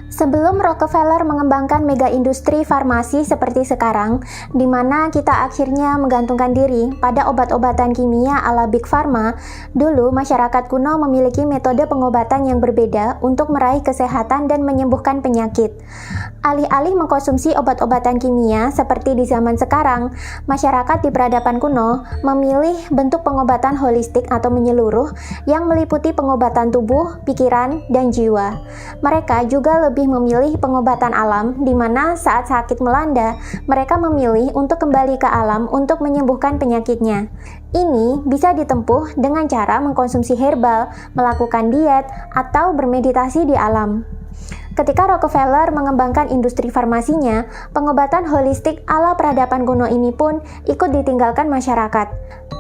Sebelum Rockefeller mengembangkan mega industri farmasi seperti sekarang, di mana kita akhirnya menggantungkan diri pada obat-obatan kimia ala Big Pharma, dulu masyarakat kuno memiliki metode pengobatan yang berbeda untuk meraih kesehatan dan menyembuhkan penyakit. Alih-alih mengkonsumsi obat-obatan kimia seperti di zaman sekarang, masyarakat di peradaban kuno memilih bentuk pengobatan holistik atau menyeluruh yang meliputi pengobatan tubuh, pikiran, dan jiwa. Mereka juga lebih memilih pengobatan alam, di mana saat sakit melanda, mereka memilih untuk kembali ke alam untuk menyembuhkan penyakitnya. Ini bisa ditempuh dengan cara mengkonsumsi herbal, melakukan diet, atau bermeditasi di alam. Ketika Rockefeller mengembangkan industri farmasinya, pengobatan holistik ala peradaban kuno ini pun ikut ditinggalkan masyarakat.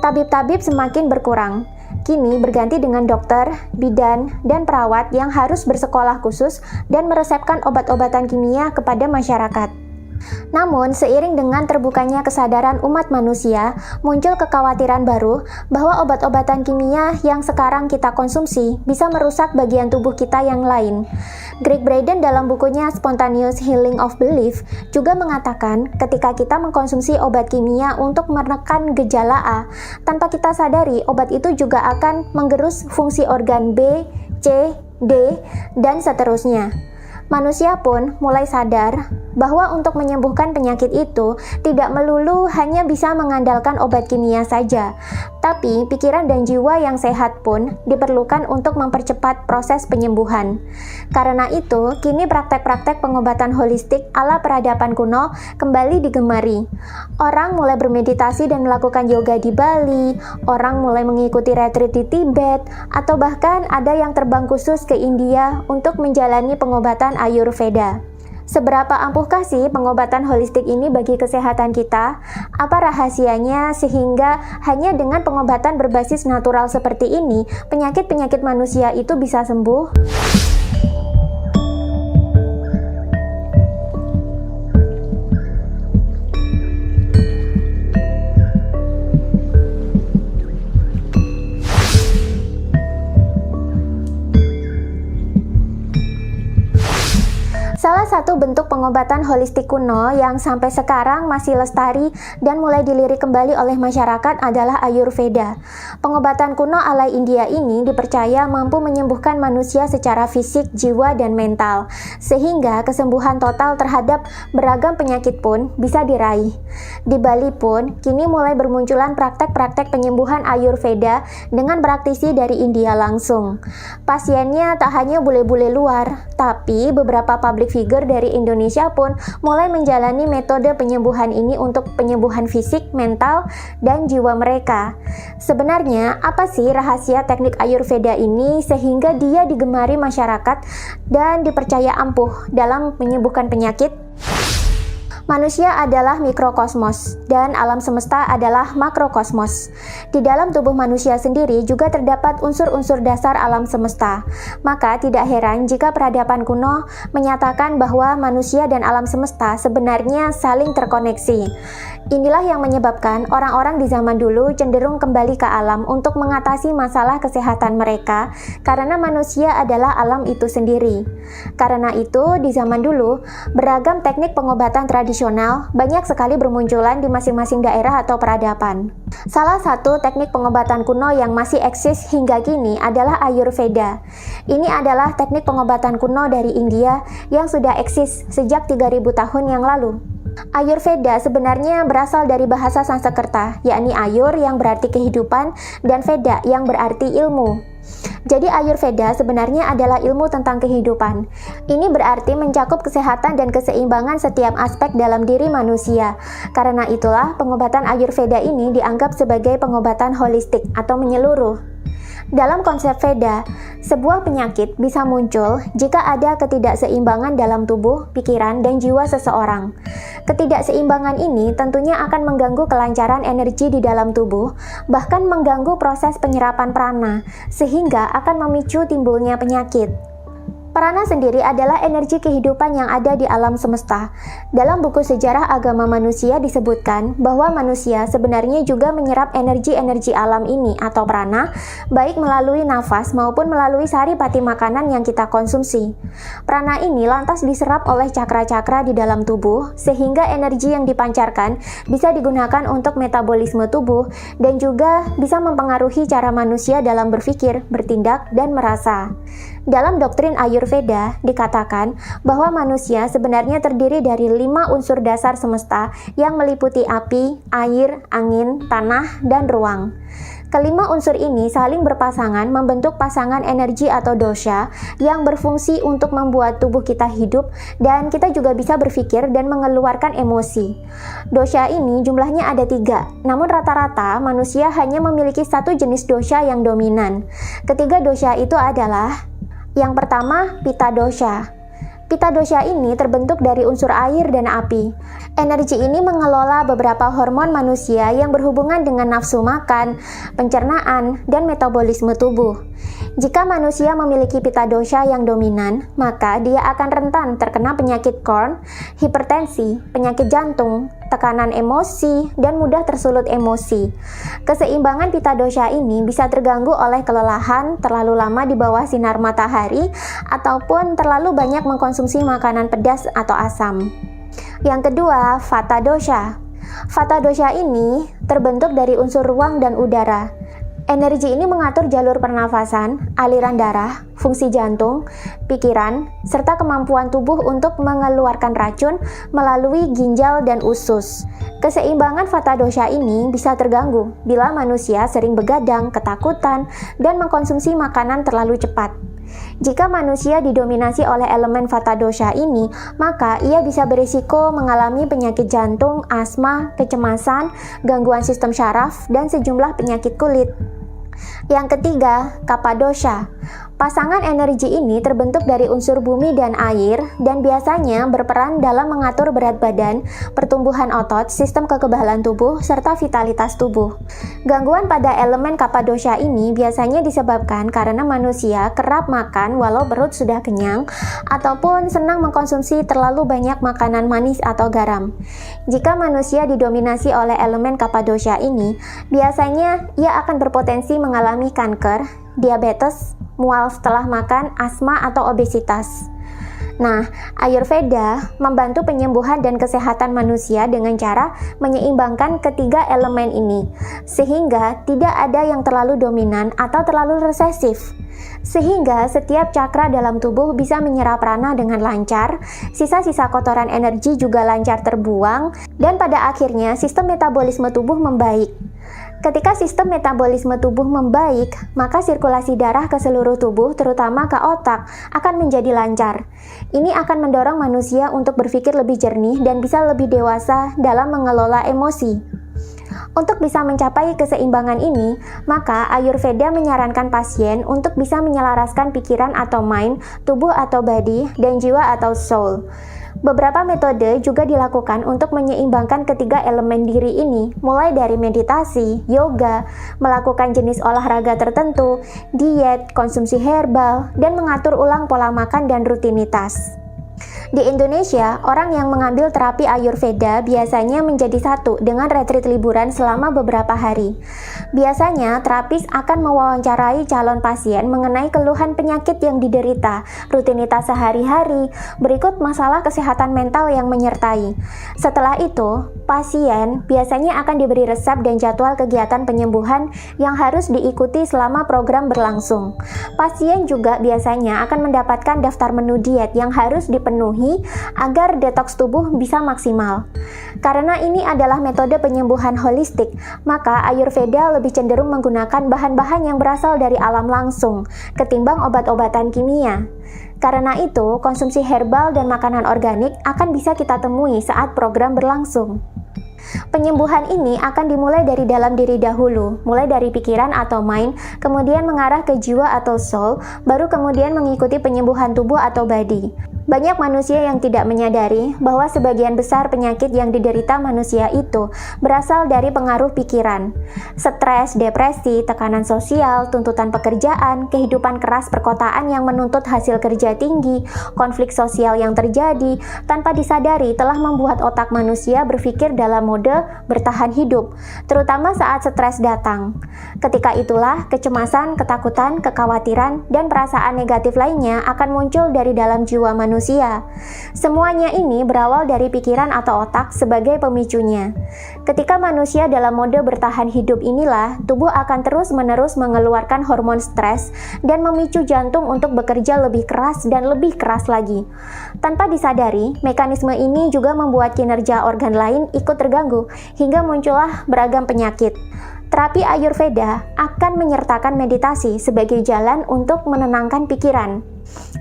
Tabib-tabib semakin berkurang. Kini berganti dengan dokter, bidan, dan perawat yang harus bersekolah khusus dan meresepkan obat-obatan kimia kepada masyarakat. Namun, seiring dengan terbukanya kesadaran umat manusia, muncul kekhawatiran baru bahwa obat-obatan kimia yang sekarang kita konsumsi bisa merusak bagian tubuh kita yang lain. Greg Braden dalam bukunya Spontaneous Healing of Belief juga mengatakan ketika kita mengkonsumsi obat kimia untuk menekan gejala A, tanpa kita sadari obat itu juga akan menggerus fungsi organ B, C, D, dan seterusnya. Manusia pun mulai sadar bahwa untuk menyembuhkan penyakit itu tidak melulu hanya bisa mengandalkan obat kimia saja, tapi pikiran dan jiwa yang sehat pun diperlukan untuk mempercepat proses penyembuhan. Karena itu, kini praktek-praktek pengobatan holistik ala peradaban kuno kembali digemari. Orang mulai bermeditasi dan melakukan yoga di Bali, orang mulai mengikuti retreat di Tibet, atau bahkan ada yang terbang khusus ke India untuk menjalani pengobatan Ayurveda. Seberapa ampuhkah sih pengobatan holistik ini bagi kesehatan kita? Apa rahasianya sehingga hanya dengan pengobatan berbasis natural seperti ini, penyakit-penyakit manusia itu bisa sembuh? Salah satu bentuk pengobatan holistik kuno yang sampai sekarang masih lestari dan mulai dilirik kembali oleh masyarakat adalah Ayurveda. Pengobatan kuno ala India ini dipercaya mampu menyembuhkan manusia secara fisik, jiwa, dan mental, sehingga kesembuhan total terhadap beragam penyakit pun bisa diraih. Di Bali pun, kini mulai bermunculan praktek-praktek penyembuhan Ayurveda dengan praktisi dari India langsung. Pasiennya tak hanya bule-bule luar, tapi beberapa public figure dari Indonesia pun mulai menjalani metode penyembuhan ini untuk penyembuhan fisik, mental, dan jiwa mereka. Sebenarnya, apa sih rahasia teknik Ayurveda ini sehingga dia digemari masyarakat dan dipercaya ampuh dalam menyembuhkan penyakit? Manusia adalah mikrokosmos, dan alam semesta adalah makrokosmos. Di dalam tubuh manusia sendiri juga terdapat unsur-unsur dasar alam semesta. Maka tidak heran jika peradaban kuno menyatakan bahwa manusia dan alam semesta sebenarnya saling terkoneksi. Inilah yang menyebabkan orang-orang di zaman dulu cenderung kembali ke alam untuk mengatasi masalah kesehatan mereka, karena manusia adalah alam itu sendiri. Karena itu, di zaman dulu, beragam teknik pengobatan tradisional banyak sekali bermunculan di masing-masing daerah atau peradaban. Salah satu teknik pengobatan kuno yang masih eksis hingga kini adalah Ayurveda. Ini adalah teknik pengobatan kuno dari India yang sudah eksis sejak 3000 tahun yang lalu. Ayurveda sebenarnya berasal dari bahasa Sanskerta, yakni Ayur yang berarti kehidupan dan Veda yang berarti ilmu. Jadi Ayurveda sebenarnya adalah ilmu tentang kehidupan. Ini berarti mencakup kesehatan dan keseimbangan setiap aspek dalam diri manusia. Karena itulah pengobatan Ayurveda ini dianggap sebagai pengobatan holistik atau menyeluruh. Dalam konsep Veda, sebuah penyakit bisa muncul jika ada ketidakseimbangan dalam tubuh, pikiran, dan jiwa seseorang. Ketidakseimbangan ini tentunya akan mengganggu kelancaran energi di dalam tubuh, bahkan mengganggu proses penyerapan prana, sehingga akan memicu timbulnya penyakit. Prana sendiri adalah energi kehidupan yang ada di alam semesta. Dalam buku sejarah agama manusia disebutkan bahwa manusia sebenarnya juga menyerap energi-energi alam ini atau prana, baik melalui nafas maupun melalui saripati makanan yang kita konsumsi. Prana ini lantas diserap oleh cakra-cakra di dalam tubuh, sehingga energi yang dipancarkan bisa digunakan untuk metabolisme tubuh dan juga bisa mempengaruhi cara manusia dalam berpikir, bertindak, dan merasa. Dalam doktrin Ayurveda dikatakan bahwa manusia sebenarnya terdiri dari 5 unsur dasar semesta yang meliputi api, air, angin, tanah, dan ruang. Kelima unsur ini saling berpasangan membentuk pasangan energi atau dosha yang berfungsi untuk membuat tubuh kita hidup dan kita juga bisa berpikir dan mengeluarkan emosi. Dosha ini jumlahnya ada 3, namun rata-rata manusia hanya memiliki satu jenis dosha yang dominan. Ketiga dosha itu adalah yang pertama, Pitta dosha. Pitta dosha ini terbentuk dari unsur air dan api. Energi ini mengelola beberapa hormon manusia yang berhubungan dengan nafsu makan, pencernaan, dan metabolisme tubuh. Jika manusia memiliki Pitta dosha yang dominan, maka dia akan rentan terkena penyakit Crohn, hipertensi, penyakit jantung, tekanan emosi, dan mudah tersulut emosi. Keseimbangan Pitta dosha ini bisa terganggu oleh kelelahan, terlalu lama di bawah sinar matahari, ataupun terlalu banyak mengkonsumsi makanan pedas atau asam. Yang kedua, Vata dosha. Vata dosha ini terbentuk dari unsur ruang dan udara. Energi ini mengatur jalur pernafasan, aliran darah, fungsi jantung, pikiran, serta kemampuan tubuh untuk mengeluarkan racun melalui ginjal dan usus. Keseimbangan Vata dosha ini bisa terganggu bila manusia sering begadang, ketakutan, dan mengkonsumsi makanan terlalu cepat. Jika manusia didominasi oleh elemen Vata dosha ini, maka ia bisa berisiko mengalami penyakit jantung, asma, kecemasan, gangguan sistem syaraf, dan sejumlah penyakit kulit. Yang ketiga, Kapha dosha. Pasangan energi ini terbentuk dari unsur bumi dan air dan biasanya berperan dalam mengatur berat badan, pertumbuhan otot, sistem kekebalan tubuh, serta vitalitas tubuh. Gangguan pada elemen Kapha dosha ini biasanya disebabkan karena manusia kerap makan walau perut sudah kenyang ataupun senang mengkonsumsi terlalu banyak makanan manis atau garam. Jika manusia didominasi oleh elemen Kapha dosha ini, biasanya ia akan berpotensi mengalami kanker, diabetes, mual setelah makan, asma, atau obesitas. Nah, Ayurveda membantu penyembuhan dan kesehatan manusia dengan cara menyeimbangkan ketiga elemen ini, sehingga tidak ada yang terlalu dominan atau terlalu resesif. Sehingga setiap cakra dalam tubuh bisa menyerap prana dengan lancar, sisa-sisa kotoran energi juga lancar terbuang, dan pada akhirnya sistem metabolisme tubuh membaik. Ketika sistem metabolisme tubuh membaik, maka sirkulasi darah ke seluruh tubuh, terutama ke otak, akan menjadi lancar. Ini akan mendorong manusia untuk berpikir lebih jernih dan bisa lebih dewasa dalam mengelola emosi. Untuk bisa mencapai keseimbangan ini, maka Ayurveda menyarankan pasien untuk bisa menyelaraskan pikiran atau mind, tubuh atau body, dan jiwa atau soul. Beberapa metode juga dilakukan untuk menyeimbangkan ketiga elemen diri ini, mulai dari meditasi, yoga, melakukan jenis olahraga tertentu, diet, konsumsi herbal, dan mengatur ulang pola makan dan rutinitas. Di Indonesia, orang yang mengambil terapi Ayurveda biasanya menjadi satu dengan retreat liburan selama beberapa hari. Biasanya, terapis akan mewawancarai calon pasien mengenai keluhan penyakit yang diderita, rutinitas sehari-hari, berikut masalah kesehatan mental yang menyertai. Setelah itu, pasien biasanya akan diberi resep dan jadwal kegiatan penyembuhan yang harus diikuti selama program berlangsung. Pasien juga biasanya akan mendapatkan daftar menu diet yang harus dipenuhi agar detoks tubuh bisa maksimal. Karena ini adalah metode penyembuhan holistik, maka Ayurveda lebih cenderung menggunakan bahan-bahan yang berasal dari alam langsung ketimbang obat-obatan kimia. Karena itu, konsumsi herbal dan makanan organik akan bisa kita temui saat program berlangsung. Penyembuhan ini akan dimulai dari dalam diri dahulu, mulai dari pikiran atau mind, kemudian mengarah ke jiwa atau soul, baru kemudian mengikuti penyembuhan tubuh atau body. Banyak manusia yang tidak menyadari bahwa sebagian besar penyakit yang diderita manusia itu berasal dari pengaruh pikiran. Stres, depresi, tekanan sosial, tuntutan pekerjaan, kehidupan keras perkotaan yang menuntut hasil kerja tinggi, konflik sosial yang terjadi tanpa disadari telah membuat otak manusia berpikir dalam mode bertahan hidup, terutama saat stres datang. Ketika itulah kecemasan, ketakutan, kekhawatiran, dan perasaan negatif lainnya akan muncul dari dalam jiwa manusia. Semuanya ini berawal dari pikiran atau otak sebagai pemicunya. Ketika manusia dalam mode bertahan hidup inilah, tubuh akan terus-menerus mengeluarkan hormon stres dan memicu jantung untuk bekerja lebih keras dan lebih keras lagi. Tanpa disadari, mekanisme ini juga membuat kinerja organ lain ikut terganggu hingga muncullah beragam penyakit. Terapi Ayurveda akan menyertakan meditasi sebagai jalan untuk menenangkan pikiran.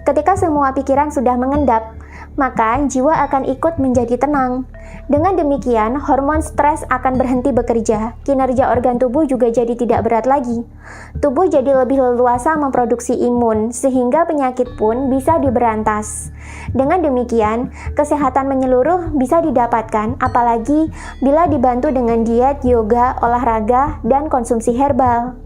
Ketika semua pikiran sudah mengendap, maka jiwa akan ikut menjadi tenang. Dengan demikian, hormon stres akan berhenti bekerja, kinerja organ tubuh juga jadi tidak berat lagi. Tubuh jadi lebih leluasa memproduksi imun, sehingga penyakit pun bisa diberantas. Dengan demikian, kesehatan menyeluruh bisa didapatkan, apalagi bila dibantu dengan diet, yoga, olahraga, dan konsumsi herbal.